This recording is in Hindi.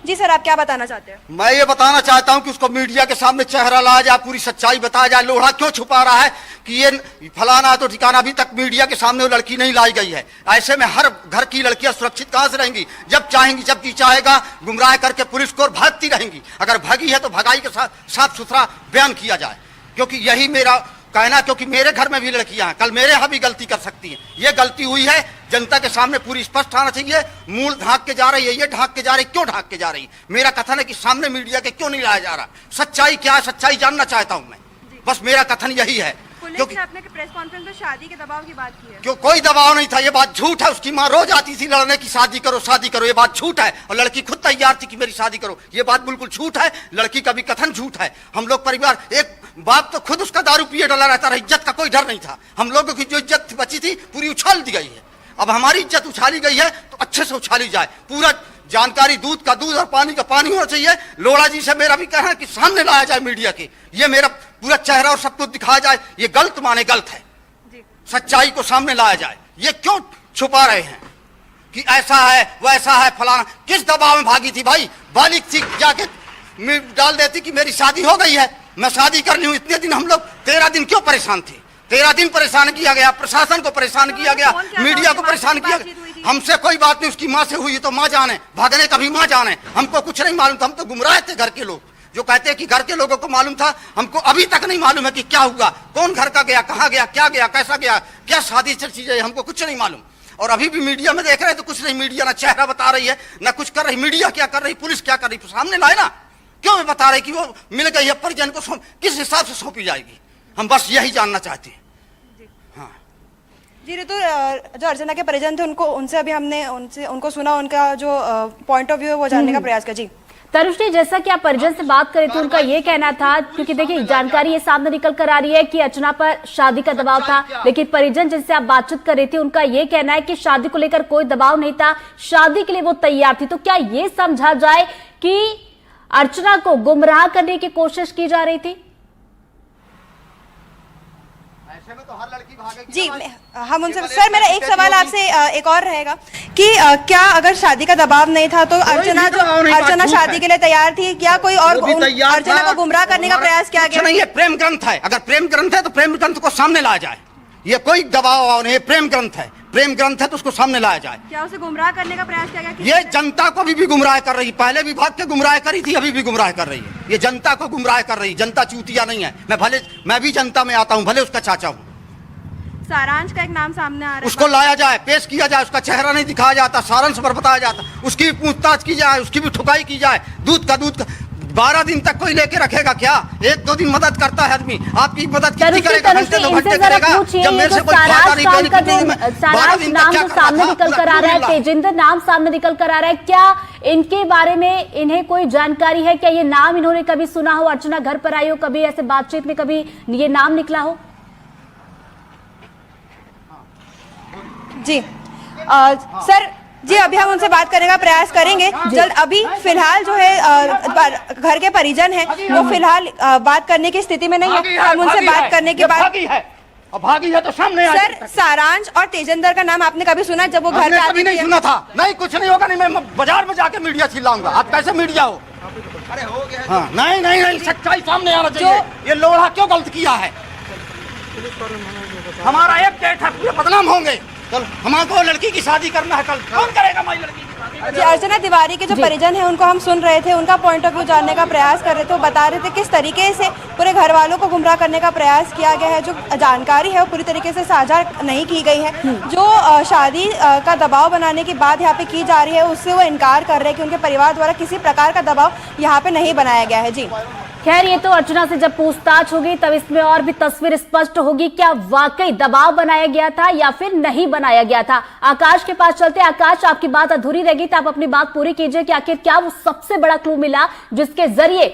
जी सर, आप क्या बताना चाहते हैं? मैं ये बताना चाहता हूं कि उसको मीडिया के सामने चेहरा लाया जाए, पूरी सच्चाई बताया जाए। लोढ़ा क्यों छुपा रहा है कि ये फलाना तो ठिकाना, अभी तक मीडिया के सामने वो लड़की नहीं लाई गई है। ऐसे में हर घर की लड़कियां सुरक्षित कहां से रहेंगी? जब चाहेंगी, जब जी चाहेगा गुमराह करके पुलिस को भागती रहेंगी। अगर भागी है तो भगाई के साथ साफ सुथरा बयान किया जाए, क्योंकि यही मेरा कहना, क्योंकि मेरे घर में भी लड़कियां हैं, कल मेरे यहाँ भी गलती कर सकती हैं। ये गलती हुई है, जनता के सामने पूरी स्पष्ट आना चाहिए। मूल ढांक के जा रही है, ये ढांक के जा रही, क्यों ढांक के जा रही? मेरा कथन है कि सामने मीडिया के क्यों नहीं लाया जा रहा? सच्चाई क्या है, सच्चाई जानना चाहता हूं मैं, बस मेरा कथन यही है। क्योंकि आपने प्रेस कॉन्फ्रेंस में शादी के दबाव की बात की है। क्यों? कोई दबाव नहीं था, ये बात झूठ है। उसकी माँ रोज आती थी लड़ने की, शादी करो शादी करो, ये बात झूठ है। और लड़की खुद तैयार थी कि मेरी शादी करो, ये बात बिल्कुल झूठ है। लड़की का भी कथन झूठ है। हम लोग परिवार, एक बाप तो खुद उसका दारू पिए डला रहता रहा, इज्जत का कोई डर नहीं था। हम लोगों की जो इज्जत बची थी पूरी उछाल दी गई है। अब हमारी इज्जत उछाली गई है तो अच्छे से उछाली जाए। पूरा जानकारी, दूध का दूध और पानी का पानी होना चाहिए। लोढ़ा जी से मेरा भी कहना है कि सामने लाया जाए मीडिया के, ये मेरा पूरा चेहरा और सब कुछ दिखाया जाए। ये गलत माने गलत है, सच्चाई को सामने लाया जाए। ये क्यों छुपा रहे हैं कि ऐसा है वैसा है फलाना? किस दबाव में भागी थी भाई? बालिक थी, जाके डाल देती कि मेरी शादी हो गई है, मैं शादी करनी हूं। इतने दिन हम लोग 13 दिन क्यों परेशान थे? 13 दिन परेशान किया गया, प्रशासन को परेशान किया गया, मीडिया को परेशान किया गया। हमसे कोई बात नहीं, उसकी माँ से हुई तो माँ जाने, भागने का भी माँ जाने। हमको कुछ नहीं मालूम था, हम तो गुमराह थे। घर के लोग जो कहते हैं कि घर के लोगों को मालूम था, हमको अभी तक नहीं मालूम है कि क्या हुआ, कौन घर का गया, कहाँ गया, क्या गया, कैसा गया, क्या शादी चीजें, हमको कुछ नहीं मालूम। और अभी भी मीडिया में देख रहे हैं तो कुछ नहीं, मीडिया ना चेहरा बता रही है ना कुछ कर रही। मीडिया क्या कर रही, पुलिस क्या कर रही, सामने लाए ना। क्यों बता रहे कि वो मिल गई है, परिजन को किस हिसाब से सौंपी जाएगी? हम बस यही जानना चाहते हैं। जी ऋतु, जो अर्चना के परिजन थे उनसे अभी हमने उनको सुना, उनका जो पॉइंट ऑफ व्यू है वो जानने का प्रयास किया। जी तरुष जी, जैसा कि आप परिजन से बात करें तो उनका ये कहना था, क्योंकि देखिए जानकारी ये सामने निकल कर आ रही है कि अर्चना पर शादी का दबाव था, लेकिन परिजन जिनसे आप बातचीत कर रही थी उनका ये कहना है कि शादी को लेकर कोई दबाव नहीं था, शादी के लिए वो तैयार थी। तो क्या ये समझा जाए कि अर्चना को गुमराह करने की कोशिश की जा रही थी? में तो हर लड़की भागेगी। जी हम उनसे, सर मेरा एक सवाल आपसे एक और रहेगा कि क्या अगर शादी का दबाव नहीं था तो अर्चना शादी के लिए तैयार थी? क्या कोई और अर्चना को गुमराह करने का प्रयास किया गया? नहीं, ये प्रेम ग्रंथ है। अगर प्रेम ग्रंथ है तो प्रेम ग्रंथ को सामने लाया जाए। ये कोई दबाव नहीं, प्रेम ग्रंथ है। प्रेम ग्रंथ है तो उसको सामने लाया जाए। क्या उसे गुमराह करने का प्रयास किया गया? ये जनता को भी गुमराह कर रही, पहले भी भाग के गुमराह करी थी, अभी भी गुमराह कर रही है। ये जनता को गुमराह कर रही। जनता चूतिया नहीं है। मैं भी जनता में आता हूँ, भले उसका चाचा हूँ। सारांश का एक नाम सामने आ रहा है, उसको लाया जाए, पेश किया जाए। उसका चेहरा नहीं दिखाया जाता, सारांश पर बताया जाता। उसकी भी पूछताछ की जाए, उसकी भी ठुकाई की जाए। दूध का 12 दिन तक कोई लेके रखेगा क्या? 1-2 दिन मदद करता है आदमी, आपकी मदद कितनी करेगा? घंटे 2 घंटे करेगा। जब मेरे से कोई खाता नहीं, सारांश नाम जो सामने निकल कर आ रहा है, तेजिंदर नाम सामने निकल कर आ रहा है, क्या इनके बारे में इन्हें कोई जानकारी है? क्या ये नाम इन्होंने कभी सुना हो? अर्चना घर पर आई हो, कभी ऐसे बातचीत में कभी ये नाम निकला हो? जी सर, जी अभी हम उनसे बात करने का प्रयास करेंगे जल्द। अभी फिलहाल जो है घर के परिजन हैं वो फिलहाल बात करने की स्थिति में नहीं है। हम उनसे बात करने के बाद भागी है तो सामने आ। सर सारांश और तेजिंदर का नाम आपने कभी सुना जब वो घर पे आते थे? नहीं सुना था। नहीं, कुछ नहीं होगा। नहीं, मैं बाजार में जाके मीडिया चिल्लाऊंगा। आप कैसे मीडिया हो? अरे हो गया। हाँ, नहीं, सच्चाई सामने आना चाहिए। ये लोढ़ा क्यों गलत किया है? हमारा एक डेट है, पूरे बदनाम होंगे। कल हमको लड़की की शादी करना है, कल कौन करेगा हमारी लड़की की शादी? जी अर्चना तिवारी के जो परिजन हैं उनको हम सुन रहे थे, उनका पॉइंट ऑफ व्यू जानने का प्रयास कर रहे थे। वो बता रहे थे किस तरीके से पूरे घर वालों को गुमराह करने का प्रयास किया गया है। जो जानकारी है वो पूरी तरीके से साझा नहीं की गई है। जो शादी का दबाव बनाने की बात यहाँ पे की जा रही है उससे वो इनकार कर रहे हैं कि उनके परिवार द्वारा किसी प्रकार का दबाव यहाँ पे नहीं बनाया गया है। जी खैर, ये तो अर्चना से जब पूछताछ होगी तब इसमें और भी तस्वीर स्पष्ट होगी, क्या वाकई दबाव बनाया गया था या फिर नहीं बनाया गया था। आकाश के पास चलते। आकाश, आपकी बात अधूरी रहेगी तो आप अपनी बात पूरी कीजिए कि आखिर क्या वो सबसे बड़ा क्लू मिला जिसके जरिए